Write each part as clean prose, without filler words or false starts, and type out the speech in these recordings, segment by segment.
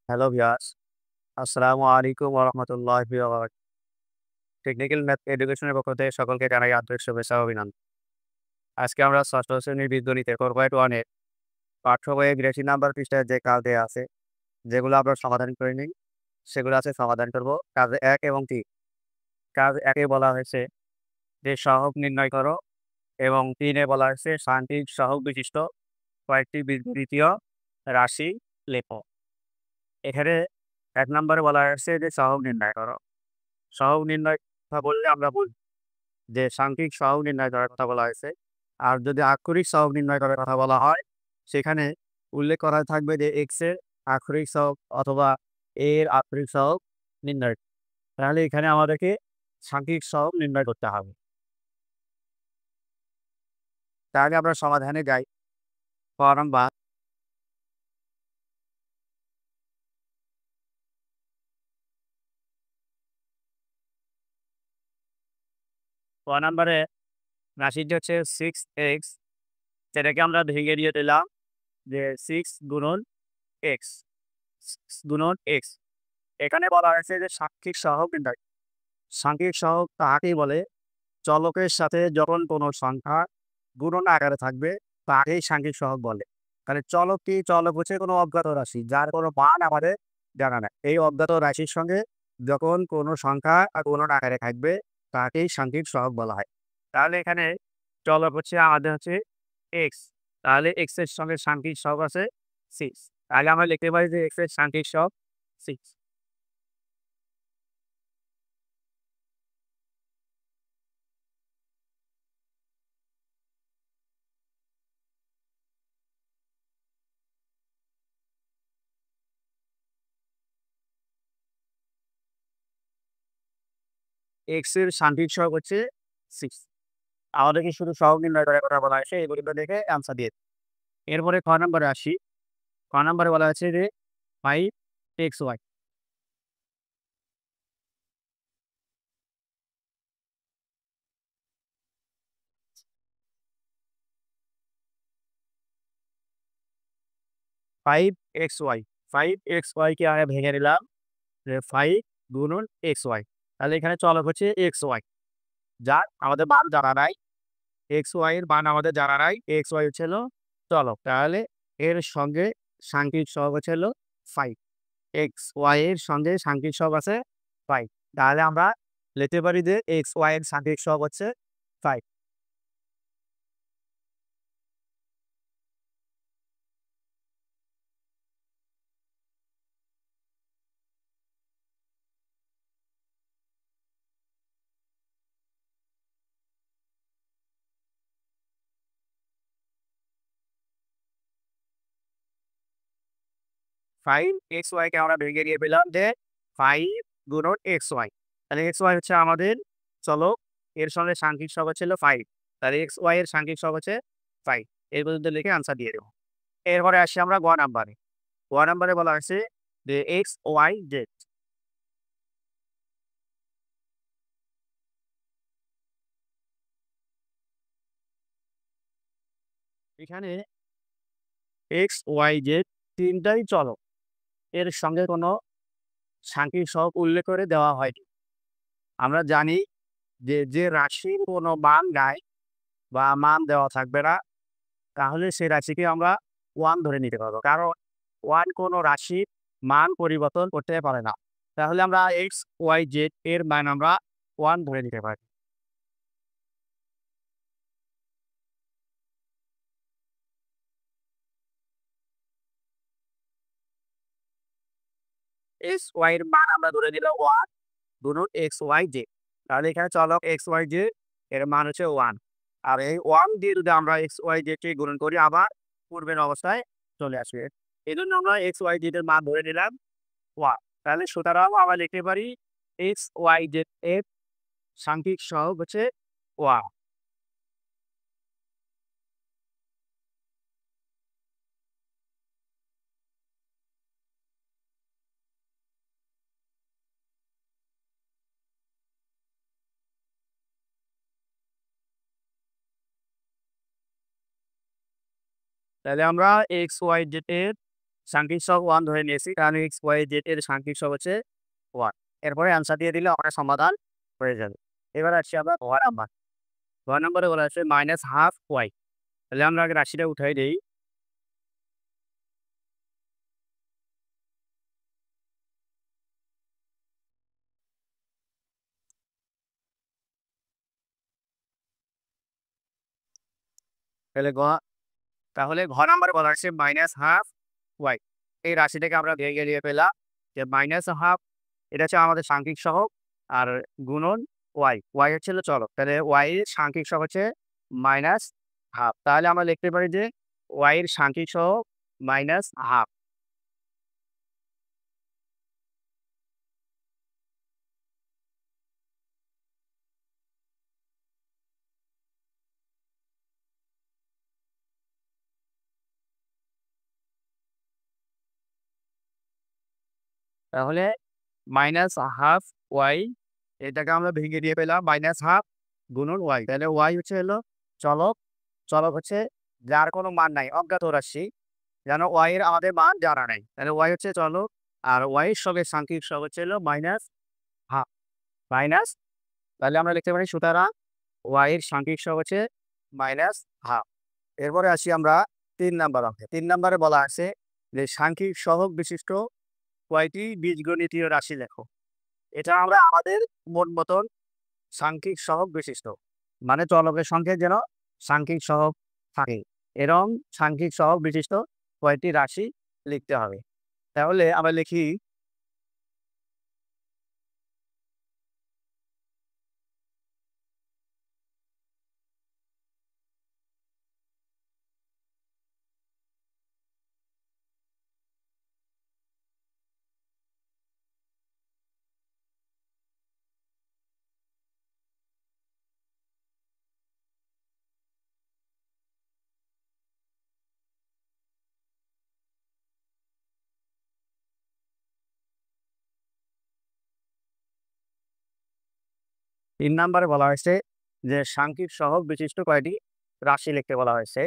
Hello viewers, আসসালামু আলাইকুম ওয়া রাহমাতুল্লাহি ওয়া বারাকাতুহু। টেকনিক্যাল ম্যাথ এডুকেশনের পক্ষ থেকে সকলকে জানাই আন্তরিক শুভেচ্ছা ও অভিনন্দন। আজকে আমরা ষষ্ঠ শ্রেণীর বীজগণিতের কর্পোরেট 1 এর পাঠ্য বইয়ের ৮২ নাম্বার পৃষ্ঠায় যে কাজ দেয়া আছে, যেগুলো আমরা সমাধান করে নিই, সেগুলো আছে সমাধান করব। কাজ ১ এবং ৩। কাজ ১ এ বলা হয়েছে যে সহগ নির্ণয় করো এবং ৩ এ বলা হয়েছে সাংখ্যিক সহগ বিশিষ্ট কয়েকটি বীজগণিতীয় রাশি লেখো। এখানে ১ নম্বরে বলা হয়েছে যে সহগ নির্ণয় করো। সহগ নির্ণয় কথা বললে আমরা বলি যে সাংখ্যিক সহগ নির্ণয় করার কথা বলা হয়েছে। আর যদি আক্ষরিক সহগ নির্ণয় করার কথা বলা হয়, সেখানে উল্লেখ করা থাকবে যে x এর আক্ষরিক সহগ অথবা a এর আক্ষরিক সহগ নির্ণয়। তাহলে এখানে আমাদেরকে সাংখ্যিক সহগ নির্ণয় করতে হবে। তাহলে আমরা সমাধানে যাই। ক নাম্বার ক নাম্বারে রাশিটি হচ্ছে 6x, সেটাকে আমরা ভেঙে দিয়ে দিলাম যে 6 গুণন x, 6 গুণন x। এখানে বলা হয়েছে যে সাংখ্যিক সহগ নির্ণয়। সাংখ্যিক সহগ তাহাকেই বলে চলকের সাথে যখন কোনো সংখ্যা গুণন আকারে থাকবে, তাকেই সাংখ্যিক সহগ বলে। তাহলে চলক কি? চলক হচ্ছে কোনো অজ্ঞাত রাশি, যার কোনো মান আমাদের জানা নাই। এই অজ্ঞাত রাশির সঙ্গে যখন কোনো সংখ্যা গুণন আকারে থাকবে, তাকেই সাংখ্যিক সহগ বলা হয়। তাহলে এখানে চলক হচ্ছে আমাদের হচ্ছে এক্স। তাহলে এক্স এর সঙ্গে সাংখ্যিক সহগ আছে 6। তাহলে আমরা লিখতে পারি যে এক্স এর সাংখ্যিক সহগ 6। এক্স এর সাংখ্যিক সহগ হচ্ছে 6। আমাদেরকে শুধু সহগ নির্ণয় করার কথা বলা হয়েছে, এগুলো দেখে অ্যান্সার দিয়ে দিন। এরপরে খ নম্বরে আসি। খ নম্বরে বলা হয়েছে যে 5xy। 5xy, 5xy কে আমরা ভেঙে নিলাম যে 5 গুণন xy। তাহলে এখানে চলক হচ্ছে xy, যার আমাদের মান জানা নাই। xy এর মান আমাদের জানা নাই। xy হচ্ছে হলো চলক। তাহলে এর সঙ্গে সাংখ্যিক সহগ হচ্ছে হলো 5। xy এর সঙ্গে সাংখ্যিক সহগ আছে 5। তাহলে আমরা লিখতে পারি যে xy এর সাংখ্যিক সহগ হচ্ছে 5। 5xy কে আমরা ভেঙে দিয়ে পেলাম যে 5 গুণন xy। তাহলে xy হচ্ছে আমাদের চলক, এর সঙ্গে সাংখ্যিক সহগ হচ্ছে হলো 5। তাহলে xy এর সাংখ্যিক সহগ হচ্ছে 5। এই পর্যন্ত লিখে আনসার দিয়ে দেব। এরপরে আসি আমরা গ নাম্বারে। গ নাম্বারে বলা হয়েছে যে x, y, z। এখানে x, y, z ৩ টাই চলক। এর সঙ্গে কোনো সাংখ্যিক সহগ উল্লেখ করে দেওয়া হয়নি। আমরা জানি যে রাশির কোনো মান নাই বা মান দেওয়া থাকবে না, তাহলে সেই রাশিকে আমরা 1 ধরে নিতে পারবো। কারণ 1 কোনো রাশির মান পরিবর্তন করতে পারে না। তাহলে আমরা x, y, z এর মান আমরা 1 ধরে নিতে পারি। x, y এর মান আমরা ধরে নিলাম 1 গুণন x, y, z। তাহলে এখানে চলক x, y, z এর মান হচ্ছে 1। আর এই 1 দিয়ে যদি আমরা x, y, z কে গুণন করি, আবার পূর্বের অবস্থায় চলে আসবে। এজন্য আমরা x, y, z এর মান ধরে নিলাম 1। তাহলে সুতরাং আমরা লিখতে পারি x, y, z এর সাংখ্যিক সহগ হচ্ছে 1। তাহলে আমরা x, y, z এর সাংখ্যিক সহগ 1 ধরে নিয়েছি কারণ x, y, z এর সাংখ্যিক সহগ হচ্ছে 1। এরপরে অ্যান্সার দিয়ে দিলে আমাদের সমাধান হয়ে যাবে। এবার আসছি আমরা ঘ নাম্বার। ঘ নম্বরে বলা আছে -12y। তাহলে আমরা আগে রাশিটা উঠাই দেই। তাহলে ঘ নাম্বারে বলা আছে -12y। এই রাশিটাকে আমরা ভেঙে নিয়ে পেলাম যে -12 এটা হচ্ছে আমাদের সাংখ্যিক সহগ আর গুণন y হচ্ছে হলো চলক। তাহলে y এর সাংখ্যিক সহগ হচ্ছে -12। তাহলে আমরা লিখতে পারি যে y এর সাংখ্যিক সহগ -12। তাহলে -12y এটাকে আমরা ভেঙে দিয়ে পেলাম -12 গুণন y। তাহলে y হচ্ছে হলো চলক। চলক হচ্ছে যার কোনো মান নাই, অজ্ঞাত রাশি। যেন y এর আমাদের মান জানা নাই। তাহলে y হচ্ছে চলক আর y এর সঙ্গে সাংখ্যিক সহগ হচ্ছে হলো -12 মাইনাস। তাহলে আমরা লিখতে পারি সুতরাং y এর সাংখ্যিক সহগ হচ্ছে -12। এরপরে আসি আমরা ৩ নাম্বার অঙ্কে। ৩ নাম্বারে বলা আছে যে সাংখ্যিক সহগ বিশিষ্ট কয়টি বীজগণিতীয় রাশি লেখো। এটা আমরা আমাদের মন মতন সাংখ্যিক সহগ বিশিষ্ট, মানে চলকের সঙ্গে যেন সাংখ্যিক সহগ থাকে এরকম সাংখ্যিক সহগ বিশিষ্ট কয়টি রাশি লিখতে হবে। তাহলে আমরা লিখি ৩ নাম্বারে বলা হয়েছে যে সাংখ্যিক সহগ বিশিষ্ট কয়টি রাশি লিখতে বলা হয়েছে।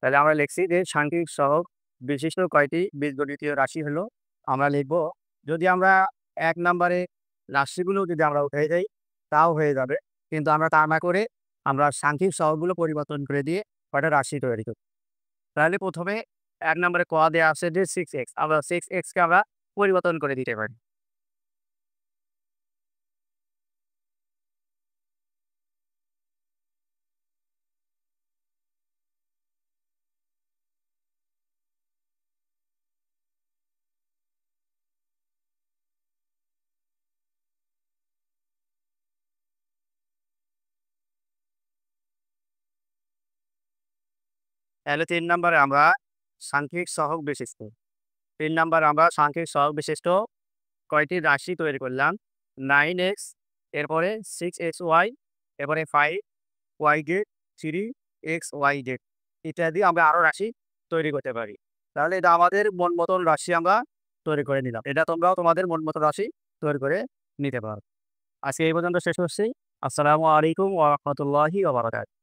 তাহলে আমরা লিখছি যে সাংখ্যিক সহগ বিশিষ্ট কয়টি বীজগণিতীয় রাশি হলো আমরা লিখব। যদি আমরা ১ নাম্বারে রাশিগুলো যদি আমরা উঠে যাই তাও হয়ে যাবে। কিন্তু আমরা তা না করে আমরা সাংখ্যিক সহগগুলো পরিবর্তন করে দিয়ে কয়টা রাশি তৈরি করি। তাহলে প্রথমে ১ নাম্বারে ক দেয়া আছে যে 6x, আমরা 6x কে আমরা পরিবর্তন করে দিতে পারি। তাহলে ৩ নাম্বারে আমরা সাংখ্যিক সহগ বিশিষ্ট ৩ নাম্বার আমরা সাংখ্যিক সহগ বিশিষ্ট কয়টি রাশি তৈরি করলাম? 9x, এরপরে 6xy, এরপরে 5yz, 3xyz ইত্যাদি আমরা আরো রাশি তৈরি করতে পারি। তাহলে এটা আমাদের মন মতন রাশি আমরা তৈরি করে নিলাম। এটা তোমরাও তোমাদের মন মতো রাশি তৈরি করে নিতে পারো। আজকে এই পর্যন্ত শেষ করছি। আসসালামু আলাইকুম ওয়া রাহমাতুল্লাহি ওয়া বারাকাতুহু।